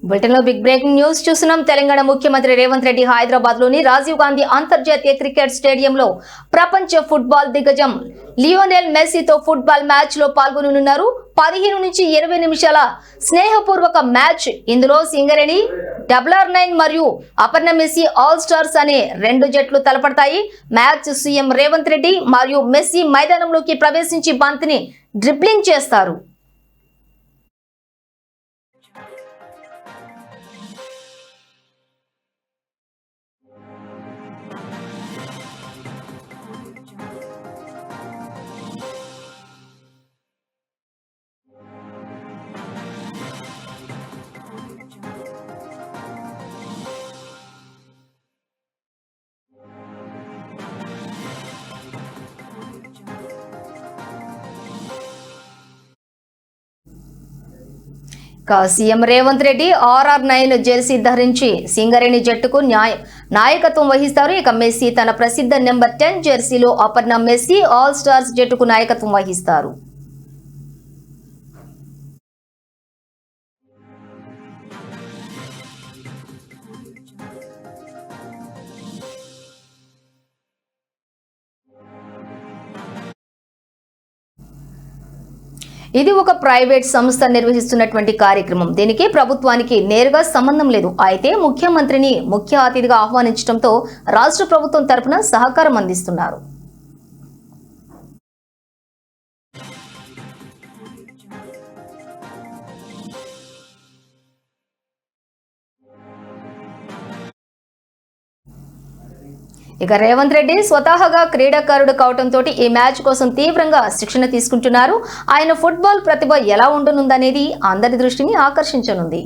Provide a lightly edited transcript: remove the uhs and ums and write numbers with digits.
Bulletin లో big breaking news చూస్తున్నాం. తెలంగాణ ముఖ్యమంత్రి రేవంత్ రెడ్డి హైదరాబాద్ లోని రాజీవ్ గాంధీ అంతర్జాతీయ క్రికెట్ స్టేడియంలో ప్రపంచ ఫుట్బాల్ దిగ్గజం లియోనెల్ మెస్సీతో ఫుట్బాల్ మ్యాచ్ లో పాల్గొననున్నారు. 15 నుంచి 20 నిమిషాల స్నేహపూర్వక మ్యాచ్. ఇందులో సింగరేణి RR9 మరియు అపర్ణ మెస్సీ ఆల్ స్టార్స్ అనే 2 జట్లు తలపడతాయి. మ్యాచ్ సీఎం రేవంత్ రెడ్డి మరియు మెస్సీ మైదానంలోకి ప్రవేశించి బంతిని డ్రిబ్లింగ్ చేస్తారు. CM Revanth Reddy RR9 Jersey ధరించి సింగరేణి జట్టుకు నాయకత్వం వహిస్తారు. ఇక మెస్సీ తన ప్రసిద్ధ నెంబర్ 10 జెర్సీలో అపర్ణ మెస్సీ ఆల్ స్టార్స్ జట్టుకు నాయకత్వం వహిస్తారు. ఇది ఒక ప్రైవేట్ సంస్థ నిర్వహిస్తున్నటువంటి కార్యక్రమం. దీనికి ప్రభుత్వానికి నేరుగా సంబంధం లేదు. అయితే ముఖ్యమంత్రిని ముఖ్య అతిథిగా ఆహ్వానించడంతో రాష్ట్ర ప్రభుత్వం తరపున సహకారం అందిస్తున్నారు. ఇక రేవంత్ రెడ్డి స్వతహాగా క్రీడాకారుడు కావడంతో ఈ మ్యాచ్ కోసం తీవ్రంగా శిక్షణ తీసుకుంటున్నారు. ఆయన ఫుట్బాల్ ప్రతిభ ఎలా ఉండనుందనేది అందరి దృష్టిని ఆకర్షించనుంది.